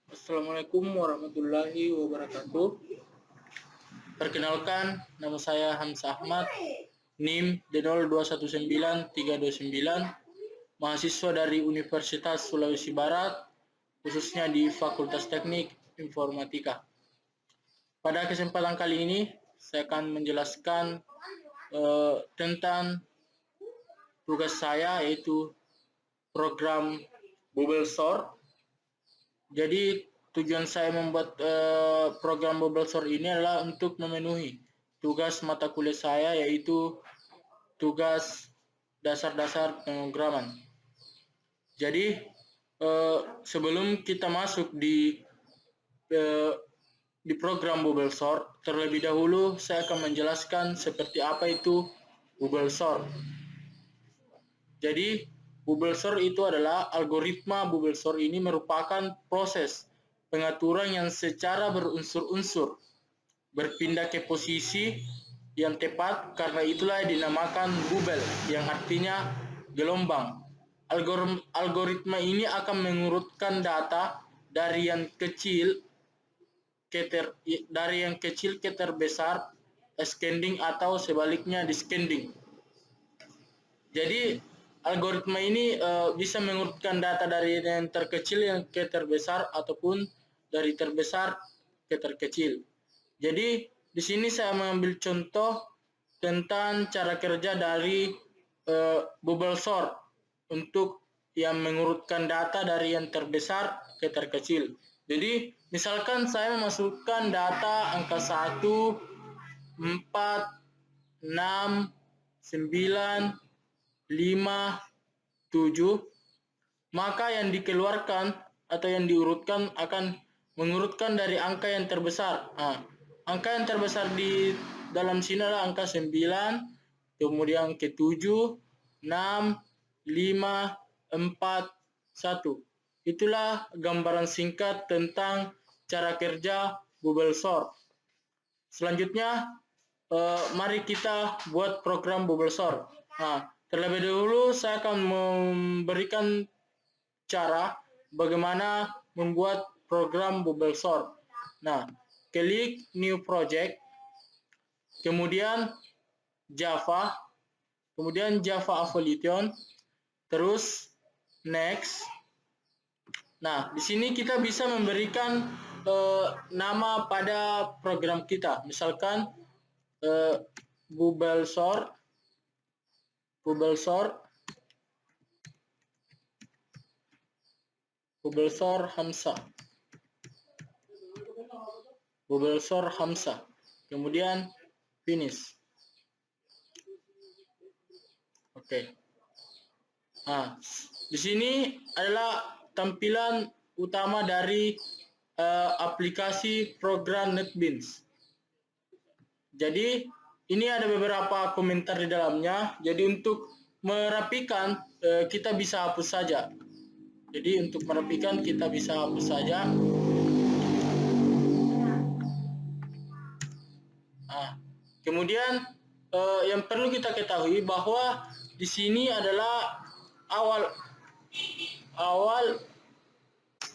Assalamualaikum warahmatullahi wabarakatuh. Perkenalkan, nama saya Hamzah Ahmad, NIM D0219329, mahasiswa dari Universitas Sulawesi Barat, khususnya di Fakultas Teknik Informatika. Pada kesempatan kali ini, saya akan menjelaskan tentang tugas saya, yaitu program Bubblesor. Jadi tujuan saya membuat program Bubblesor ini adalah untuk memenuhi tugas mata kuliah saya, yaitu tugas dasar-dasar pemrograman. Jadi sebelum kita masuk di program Bubblesor, terlebih dahulu saya akan menjelaskan seperti apa itu Bubblesor. Jadi Bubblesor itu adalah algoritma. Bubblesor ini merupakan proses pengaturan yang secara berunsur-unsur berpindah ke posisi yang tepat, karena itulah dinamakan bubble, yang artinya gelombang. Algoritma ini akan mengurutkan data dari yang kecil ke terbesar, ascending atau sebaliknya descending. Jadi algoritma ini bisa mengurutkan data dari yang terkecil yang ke terbesar ataupun dari terbesar ke terkecil. Jadi di sini saya mengambil contoh tentang cara kerja dari Bubblesor untuk yang mengurutkan data dari yang terbesar ke terkecil. Jadi misalkan saya memasukkan data angka 1, 4, 6, 9, 5, 7, maka yang dikeluarkan atau yang diurutkan akan mengurutkan dari angka yang terbesar. Angka yang terbesar di dalam sini adalah angka 9, kemudian ke 7, 6, 5, 4, 1. Itulah gambaran singkat tentang cara kerja Bubblesor. Selanjutnya, mari kita buat program Bubblesor. Terlebih dahulu saya akan memberikan cara bagaimana membuat program Bubblesor. Klik New Project, kemudian Java, kemudian Java Evolution, terus Next. Di sini kita bisa memberikan nama pada program kita, misalkan Bubblesor Hamzah, kemudian finish. Oke. Di sini adalah tampilan utama dari aplikasi program NetBeans. Jadi ini ada beberapa komentar di dalamnya. Jadi untuk merapikan kita bisa hapus saja. Kemudian yang perlu kita ketahui bahwa di sini adalah awal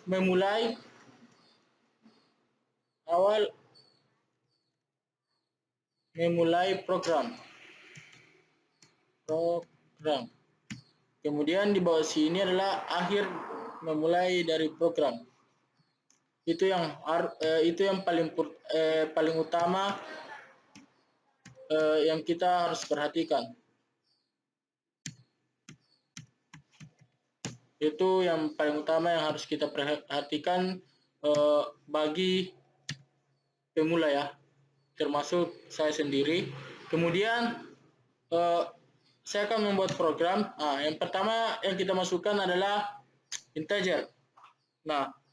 memulai program. Kemudian di bawah sini adalah akhir memulai dari program. Itu yang paling utama yang kita harus perhatikan. Itu yang paling utama yang harus kita perhatikan bagi pemula ya, termasuk saya sendiri. Kemudian saya akan membuat program. Yang pertama yang kita masukkan adalah integer.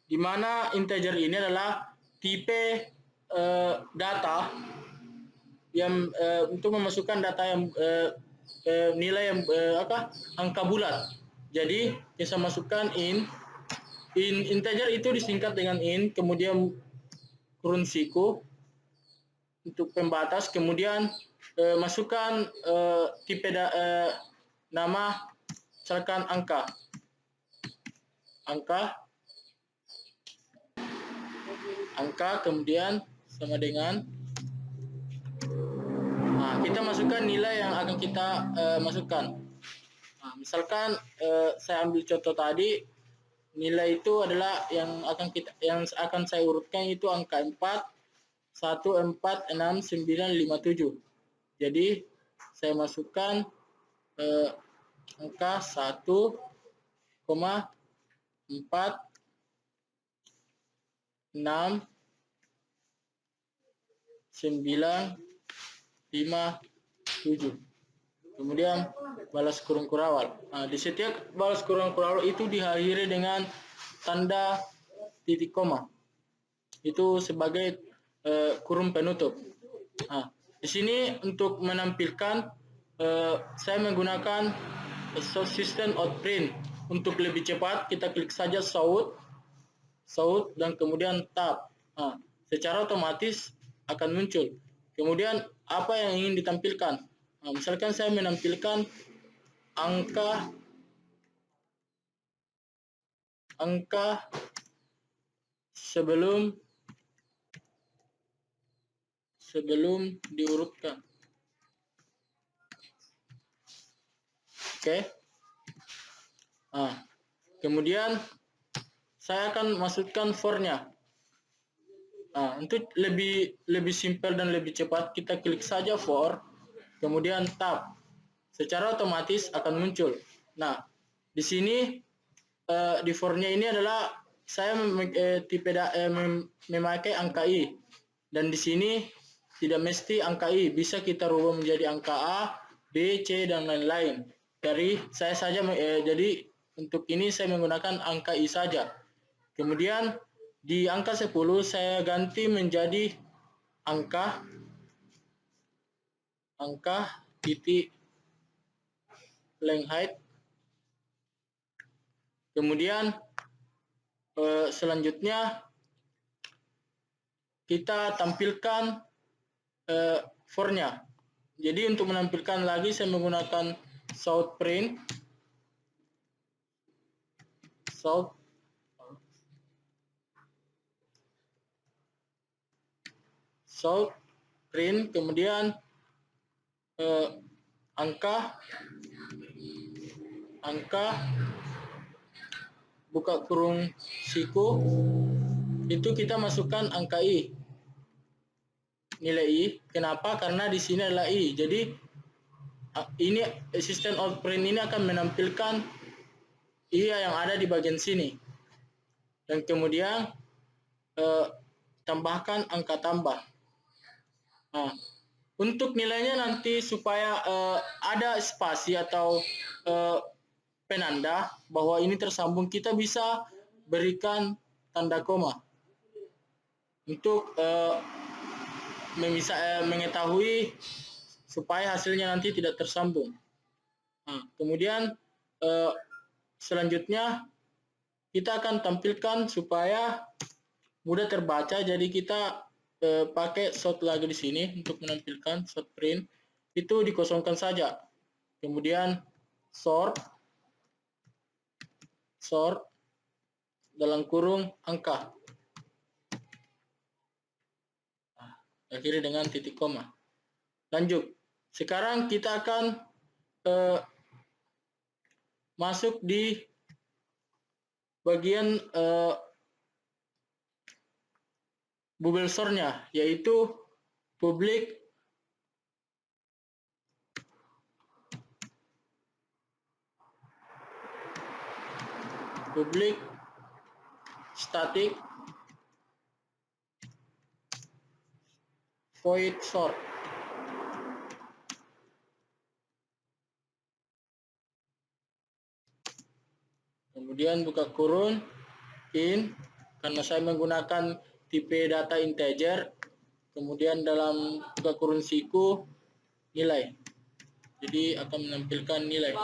Di mana integer ini adalah tipe data yang untuk memasukkan data yang nilai yang angka bulat. Jadi kita masukkan in integer itu disingkat dengan in, kemudian kurun siku untuk pembatas, kemudian masukkan tipe nama, misalkan angka. angka, kemudian sama dengan kita masukkan nilai yang akan kita masukkan. Misalkan saya ambil contoh tadi, nilai itu adalah yang akan saya urutkan itu angka 4, 1, 4, 6, 9, 5, 7. Jadi saya masukkan angka 1,4, 6, 9, 5, 7. Kemudian balas kurung kurawal. Di setiap balas kurung kurawal itu diakhiri dengan tanda titik koma. Itu sebagai kurung penutup. Di sini untuk menampilkan saya menggunakan system outprint. Untuk lebih cepat kita klik saja sort dan kemudian tab. Secara otomatis akan muncul. Kemudian apa yang ingin ditampilkan? Misalkan saya menampilkan angka sebelum diurutkan. Oke. Kemudian saya akan masukkan for-nya. Untuk lebih simpel dan lebih cepat, kita klik saja for, kemudian tab. Secara otomatis akan muncul. Nah, di sini di for-nya ini adalah saya memakai angka i, dan di sini tidak mesti angka i, bisa kita rubah menjadi angka a, b, c dan lain-lain. Jadi untuk ini saya menggunakan angka i saja. Kemudian di angka 10 saya ganti menjadi angka titik length height. Kemudian selanjutnya kita tampilkan for-nya. Jadi untuk menampilkan lagi saya menggunakan sort print, kemudian angka buka kurung siku, itu kita masukkan angka i, nilai i. Kenapa? Karena di sini adalah i. Jadi ini system outprint ini akan menampilkan i yang ada di bagian sini. Dan kemudian tambahkan angka tambah. Untuk nilainya nanti supaya ada spasi atau penanda bahwa ini tersambung, kita bisa berikan tanda koma untuk mengetahui supaya hasilnya nanti tidak tersambung. Kemudian selanjutnya kita akan tampilkan supaya mudah terbaca, jadi kita pakai sort lagi di sini untuk menampilkan sort print. Itu dikosongkan saja. Kemudian sort dalam kurung angka. Akhiri dengan titik koma. Lanjut. Sekarang kita akan masuk di bagian bubble sort-nya, yaitu public static void sort. Kemudian buka kurung in, karena saya menggunakan tipe data integer. Kemudian dalam buka kurung siku nilai. Jadi akan menampilkan nilai.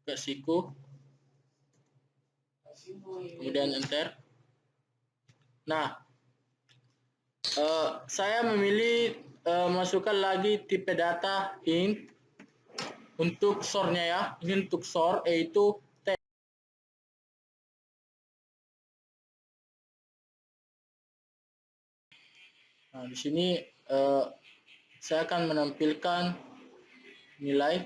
Buka siku. Kemudian enter. Nah, saya memilih masukkan lagi tipe data int untuk sort-nya ya. Ini untuk sort, yaitu Nah, di sini saya akan menampilkan nilai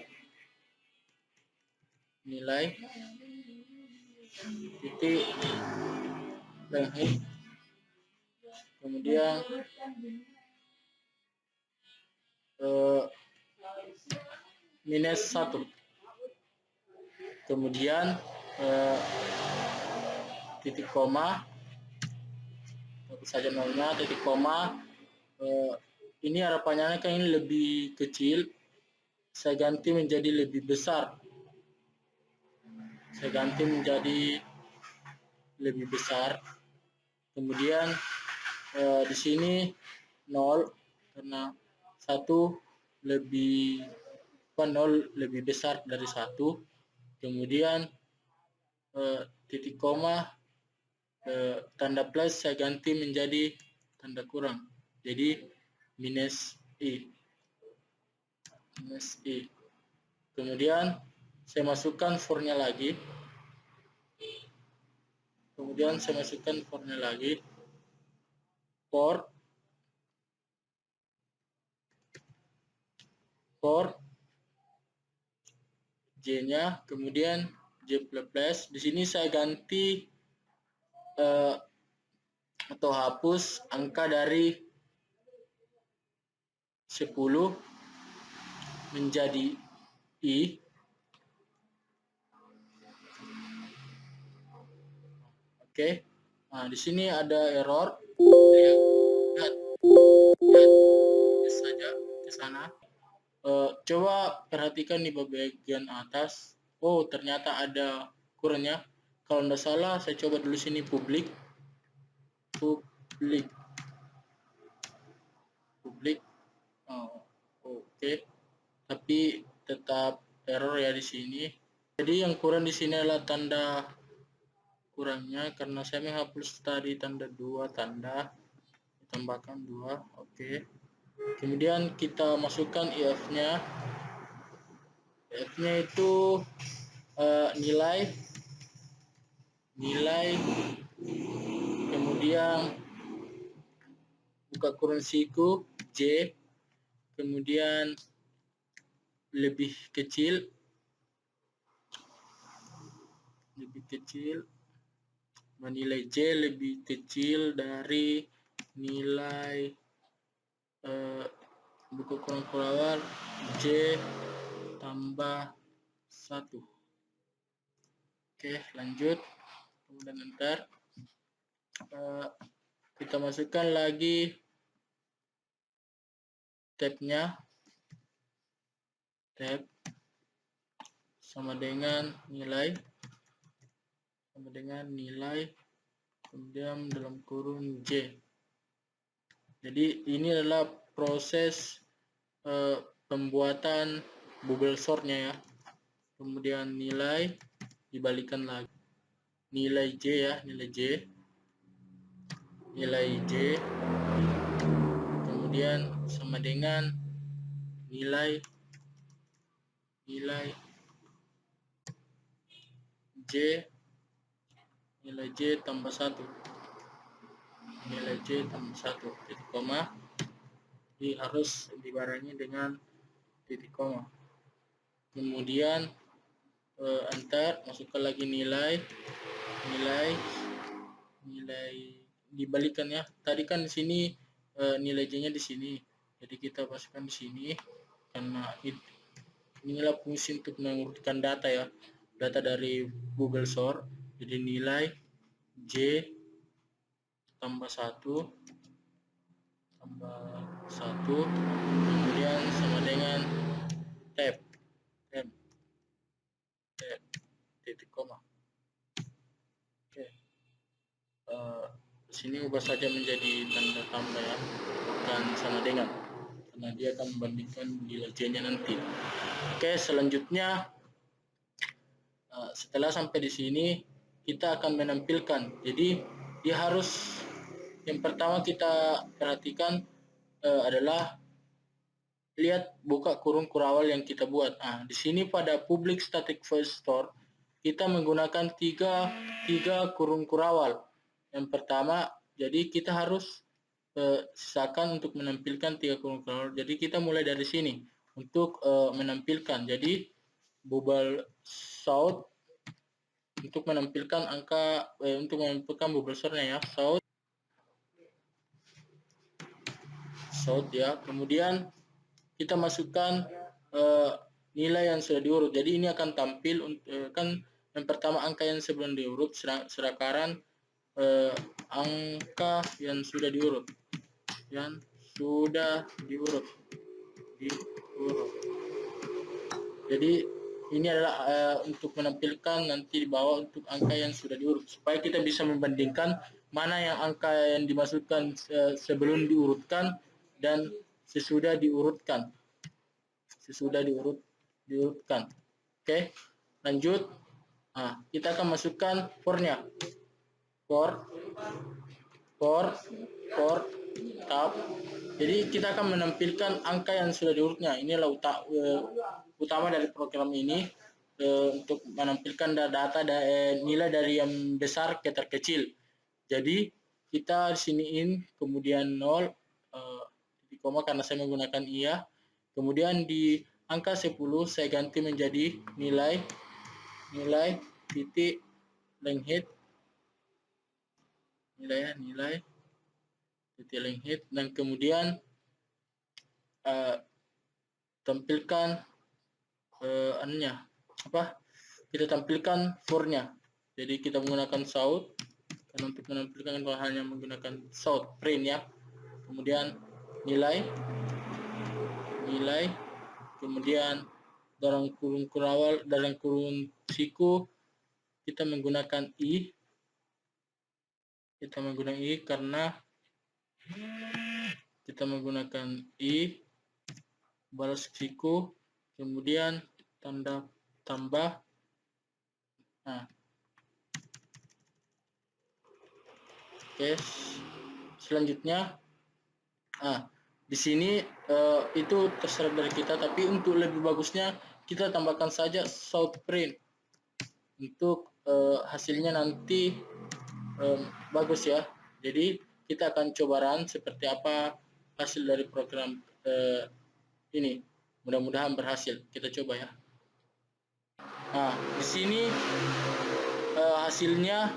titik lengit, kemudian minus 1, kemudian titik koma, tentu saja nolnya, titik koma. Ini harapannya kan ini lebih kecil, saya ganti menjadi lebih besar. Kemudian di sini 0 karena 1 lebih 0 lebih besar dari 1. Kemudian titik koma, tanda plus saya ganti menjadi tanda kurang, jadi minus i. Kemudian saya masukkan for-nya lagi. For J-nya, kemudian J++. Di sini saya ganti atau hapus angka dari 10 menjadi i. Oke. Nah, di sini ada error. Lihat saja ke sana. Coba perhatikan di bagian atas. Oh, ternyata ada kurangnya. Kalau tidak salah, saya coba dulu sini publik. Oh, oke. Tapi tetap error ya di sini. Jadi yang kurang di sini adalah tanda kurangnya, karena saya menghapus tadi tanda 2 tanda, ditambahkan 2. Oke. Kemudian kita masukkan if-nya. If-nya itu nilai, kemudian buka kurung siku J, kemudian lebih kecil, nilai J lebih kecil dari nilai buka kurung awal J tambah 1. Oke, lanjut. Kemudian enter. Kita masukkan lagi tab-nya. Tab sama dengan nilai, kemudian dalam kurung J. Jadi ini adalah proses pembuatan bubble sort-nya ya. Kemudian nilai dibalikan lagi, nilai J ya, nilai J, kemudian sama dengan nilai J tambah 1, titik koma. Jadi harus dibarengi dengan titik koma. Kemudian enter, masukkan lagi nilai dibalikan ya. Tadi kan di sini nilai J-nya di sini, jadi kita masukkan di sini karena inilah fungsi untuk mengurutkan data ya, data dari Google Sort. Jadi nilai J tambah 1 kemudian sama dengan tab titik koma. Oke. Di sini ubah saja menjadi tanda tambah ya, bukan sama dengan, karena dia akan membandingkan nilai J-nya nanti. Oke, selanjutnya setelah sampai di sini kita akan menampilkan. Jadi dia harus, yang pertama kita perhatikan adalah lihat buka kurung kurawal yang kita buat. Nah, di sini pada public static void store kita menggunakan tiga kurung kurawal. Yang pertama, jadi kita harus sisakan untuk menampilkan 3 kolom kronolog. Jadi kita mulai dari sini untuk menampilkan. Jadi bubble sort untuk menampilkan angka untuk menampilkan bubble sortnya ya, sort ya. Kemudian kita masukkan nilai yang sudah diurut. Jadi ini akan tampil kan yang pertama angka yang sebelum diurut, sedangkan angka yang sudah diurut. Jadi ini adalah untuk menampilkan nanti di bawah untuk angka yang sudah diurut, supaya kita bisa membandingkan mana yang angka yang dimasukkan sebelum diurutkan dan sesudah diurutkan. Diurutkan. Oke, lanjut. Nah, kita akan masukkan for-nya. For tab. Jadi kita akan menampilkan angka yang sudah diurutnya. Inilah utama dari program ini, untuk menampilkan data nilai dari yang besar ke terkecil. Jadi kita siniin kemudian 0 di koma karena saya menggunakan iya. Kemudian di angka 10 saya ganti menjadi nilai titik length nilai titik length, dan kemudian tampilkan kita tampilkan for-nya. Jadi kita menggunakan sort, dan untuk menampilkan hanya menggunakan sort print ya. Kemudian nilai, kemudian dalam kurung kurawal, dalam kurung siku kita menggunakan i. Karena kita menggunakan i balas siku, kemudian tanda tambah. Nah, oke, selanjutnya di sini itu terserah dari kita, tapi untuk lebih bagusnya kita tambahkan saja sort print untuk hasilnya nanti bagus ya. Jadi kita akan coba run seperti apa hasil dari program ini. Mudah-mudahan berhasil. Kita coba ya. Nah, di sini hasilnya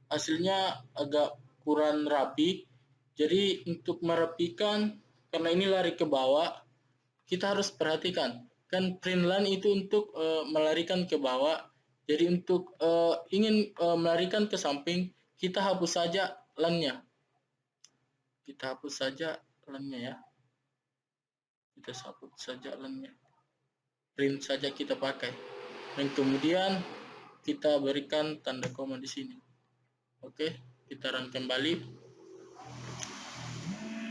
hasilnya agak kurang rapi. Jadi untuk merapikan, karena ini lari ke bawah, kita harus perhatikan kan print line itu untuk melarikan ke bawah. Jadi untuk ingin melarikan ke samping, kita hapus saja line-nya. Ya. Kita hapus saja line-nya. Print saja kita pakai. Dan kemudian kita berikan tanda koma di sini. Oke, kita run kembali.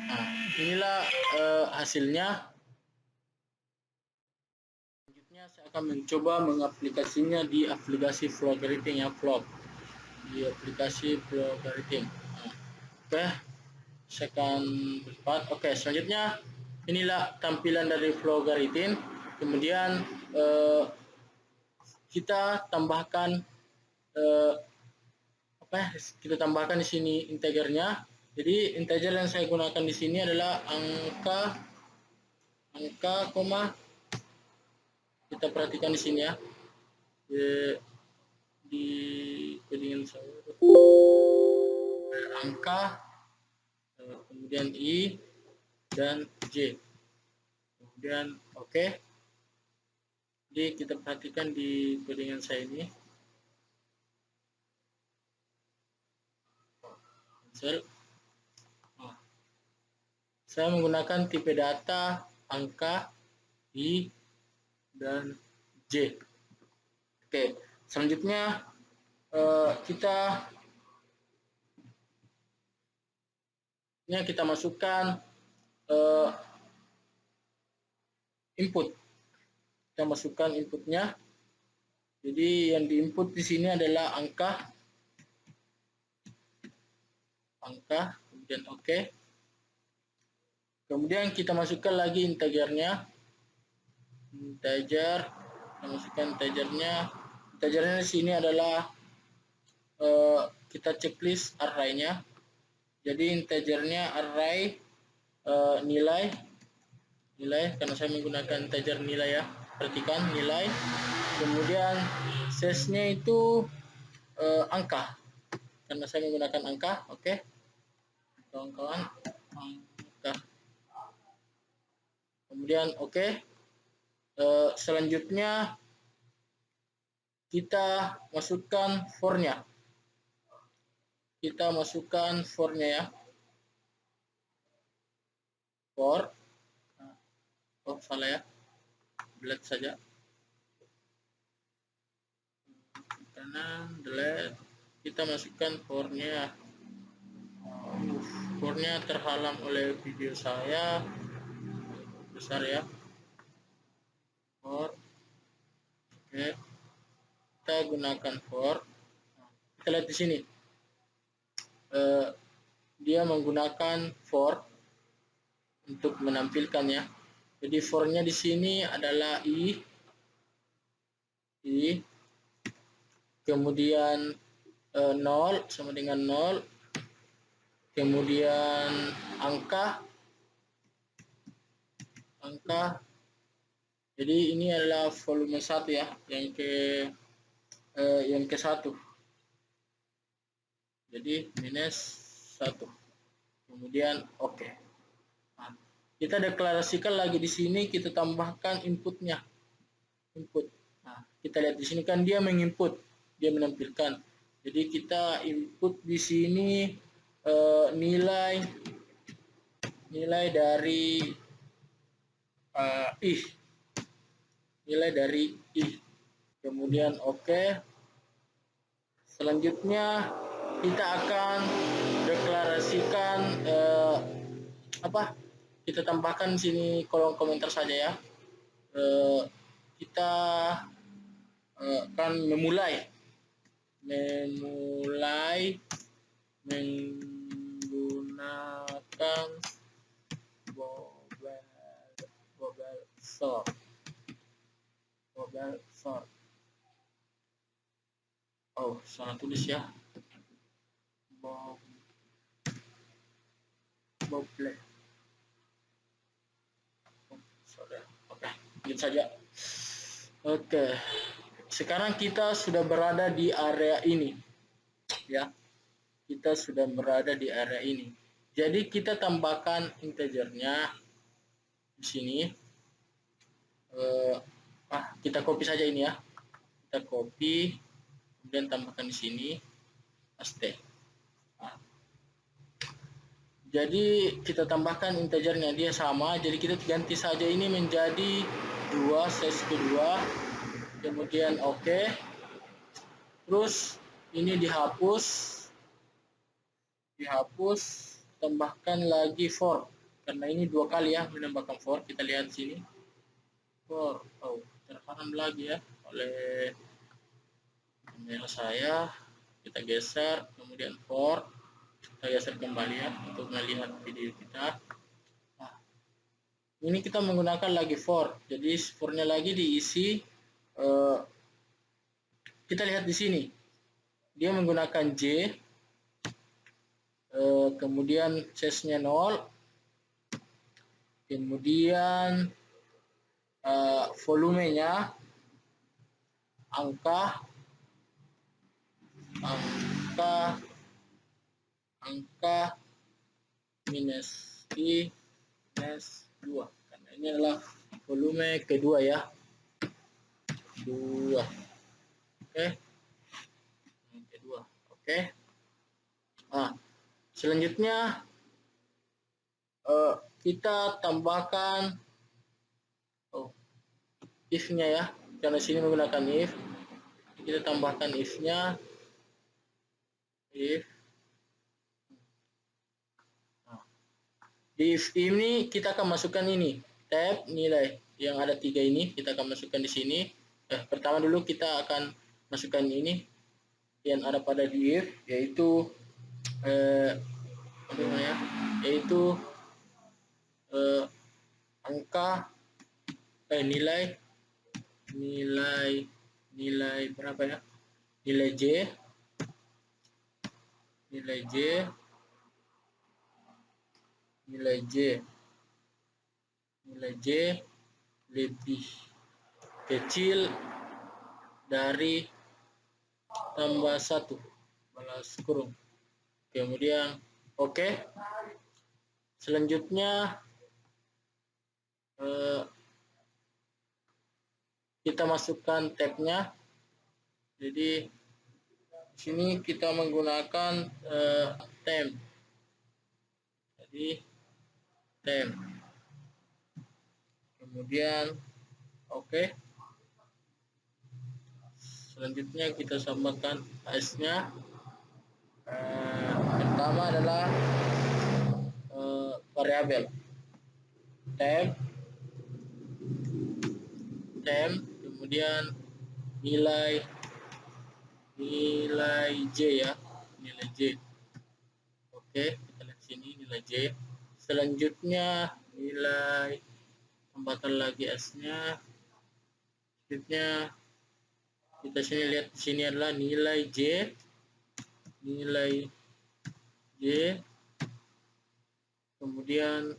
Nah, inilah hasilnya. Selanjutnya saya akan mencoba mengaplikasinya di aplikasi Flowgariting ya, di aplikasi Flowgariting. Oke, saya akan berpat. Oke, selanjutnya inilah tampilan dari Flowgariting. Kemudian kita tambahkan kita tambahkan di sini integernya. Jadi integer yang saya gunakan di sini adalah angka, koma. Kita perhatikan di sini ya. Di codingan saya angka, kemudian i dan j. Kemudian oke. Jadi kita perhatikan di codingan saya ini. Saya menggunakan tipe data angka, i, dan j. Oke, selanjutnya kita masukkan input. Kita masukkan inputnya. Jadi yang diinput di sini adalah angka, kemudian oke. Kemudian kita masukkan lagi integernya. Kita masukkan integernya. Integernya di sini adalah kita checklist array-nya. Jadi integernya array nilai karena saya menggunakan integer nilai ya. Perhatikan nilai. Kemudian size-nya itu angka karena saya menggunakan angka. Oke, kawan-kawan, angka. Kemudian oke. Selanjutnya kita masukkan for-nya. Kita masukkan for-nya ya. For. Oh, salah ya. Delete saja. Kanan, delete. Kita masukkan for-nya. For-nya terhalang oleh video saya. Besar ya. For. Oke. Kita gunakan for. Kita lihat di sini. Dia menggunakan for untuk menampilkannya. Jadi for-nya di sini adalah i, kemudian 0 sama dengan 0, kemudian angka. Jadi ini adalah volume 1 ya, yang ke 1. Jadi -1. Kemudian oke. Nah, kita deklarasikan lagi di sini, kita tambahkan inputnya. Nah, kita lihat di sini kan dia menginput, dia menampilkan. Jadi kita input di sini nilai dari nilai dari i. Kemudian oke. Selanjutnya kita akan deklarasikan kita tambahkan sini kolom komentar saja ya. Kita akan memulai menggunakan bubble sort. Oh, salah tulis ya. Bubble. Oke, gitu saja. Oke. Sekarang kita sudah berada di area ini. Ya. Kita sudah berada di area ini. Jadi kita tambahkan integernya di sini. Kita copy saja ini ya. Kita copy, kemudian tambahkan di sini paste. Jadi kita tambahkan integernya, dia sama, jadi kita ganti saja ini menjadi 2 size kedua, kemudian oke. Terus ini dihapus, tambahkan lagi for, karena ini 2 kali ya menambahkan for. Kita lihat sini for, terhalang lagi ya oleh email saya. Kita geser, kemudian for. Kita geser kembali ya untuk melihat video kita. Nah, ini kita menggunakan lagi for, jadi for-nya lagi diisi. Kita lihat di sini dia menggunakan j, kemudian size-nya 0, kemudian volumenya angka minus i minus 2, karena ini adalah volume kedua ya, 2. Oke, yang kedua. Oke. Nah, selanjutnya kita tambahkan if-nya ya, karena sini menggunakan if. Kita tambahkan if-nya, if. Di if ini kita akan masukkan ini tab nilai yang ada 3 ini, kita akan masukkan di sini. Pertama dulu kita akan masukkan ini yang ada pada di if, yaitu angka nilai berapa ya, nilai j, nilai J, nilai J, nilai J lebih kecil dari tambah 1 balas kurung. Kemudian oke. Selanjutnya kita masukkan tabnya. Jadi di sini kita menggunakan temp. Jadi temp. Kemudian oke. Selanjutnya kita samakan as-nya. Pertama adalah variabel temp, kemudian nilai J ya, nilai J. Oke, kita lihat sini nilai J. Selanjutnya nilai, tambahkan lagi s-nya. Selanjutnya kita sini lihat di sini adalah nilai J, kemudian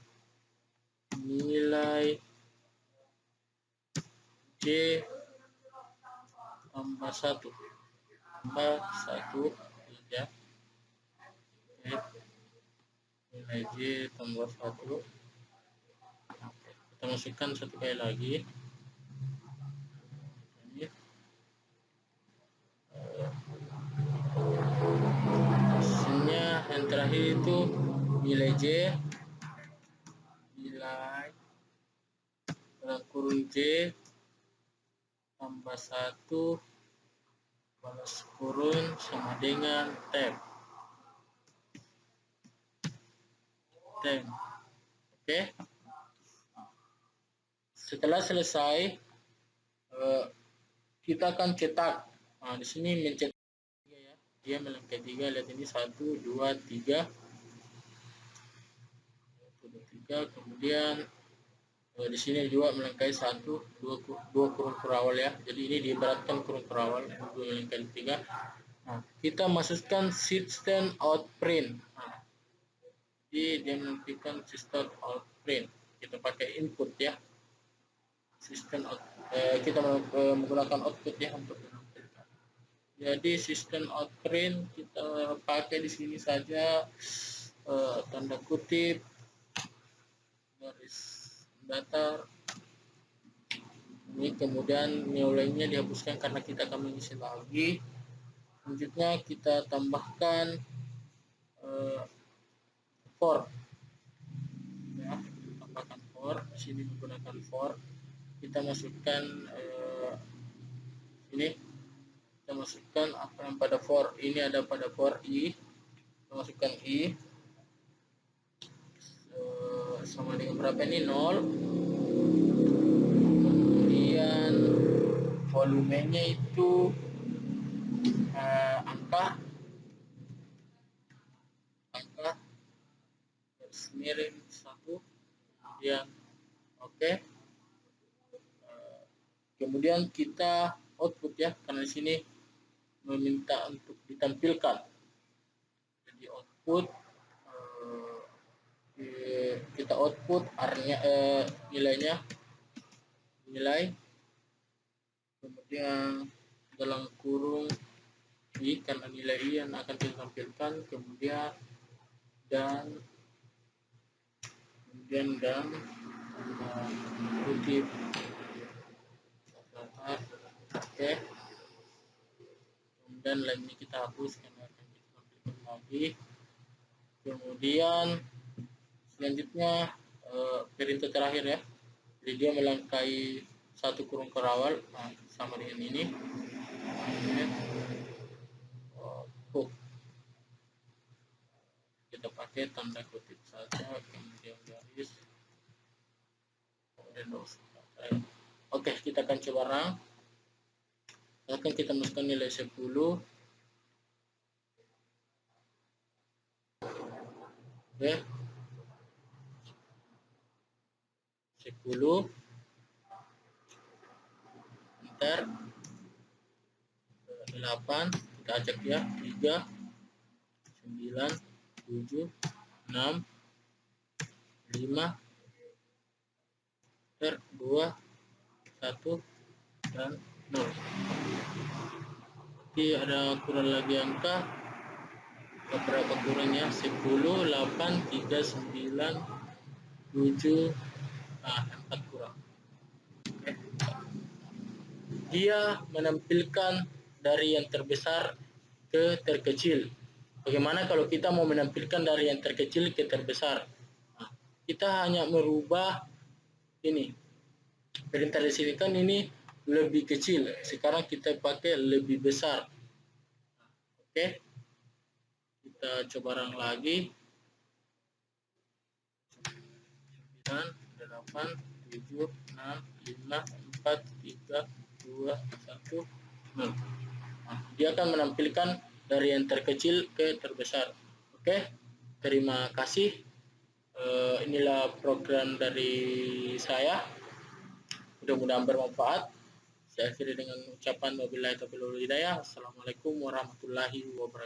nilai J tambah 1 ya. Oke. Nilai J tambah 1. Kita masukkan satu kali lagi. Ini hasilnya yang terakhir itu nilai J, nilai dalam kurung J tambah 1 balas kurung sama dengan temp. Oke. Setelah selesai, kita akan cetak. Nah, di sini mencetak ya. Dia melengkapi 3. Lihat ini 1, 2, 3. 3. Kemudian di sini juga melengkapi 1, 2 kurung kurawal ya. Jadi ini diibaratkan kurung kurawal, 2 melengkapi 3. Nah, kita masukkan system out print. Nah, jadi dia menentukan system out print. Kita pakai input ya. System out, kita menggunakan output ya untuk menampilkan. Jadi system out print kita pakai di sini saja, tanda kutip garis datar ini, kemudian nilainya dihapuskan karena kita akan mengisi lagi. Selanjutnya kita tambahkan for ya, tambahkan for. Di sini menggunakan for. Kita masukkan ini, kita masukkan apa yang pada for ini, ada pada for i, kita masukkan i sama dengan berapa ini, 0. Kemudian volumenya itu angka garis miring 1. Kemudian oke. Kemudian kita output ya, karena di sini meminta untuk ditampilkan. Jadi output, kita output R-nya, nilainya, nilai, kemudian dalam kurung i karena nilai i yang akan kita tampilkan, kemudian dan kutip. Oke. Kemudian lainnya kita hapus karena akan kita tampilkan lagi. Kemudian selanjutnya perintah terakhir ya. Jadi dia melangkai 1 kurung kurawal, nah, sama dengan ini. Kita pakai tanda kutip saja, kemudian garis, kemudian oke, kita akan coba run. Akan kita masukkan nilai 10. Oke. 10. Enter. 8. Kita ajak ya. 3. 9. 7, 6, 5, 2, 1, dan 0. Jadi ada kurang lagi angka. Berapa kurangnya? 10, 8, 3, 9, 7, 4 kurang. Oke. Dia menampilkan dari yang terbesar ke terkecil. Bagaimana kalau kita mau menampilkan dari yang terkecil ke terbesar? Nah, kita hanya merubah ini. Perintah di sini kan ini lebih kecil. Sekarang kita pakai lebih besar. Oke. Kita coba rang lagi. 9, 8, 7, 6, 5, 4, 3, 2, 1, 0. Nah, dia akan menampilkan dari yang terkecil ke terbesar. Oke, terima kasih. Inilah program dari saya. Mudah-mudahan bermanfaat. Saya akhiri dengan ucapan wabillahi taufiq wal hidayah. Assalamualaikum warahmatullahi wabarakatuh.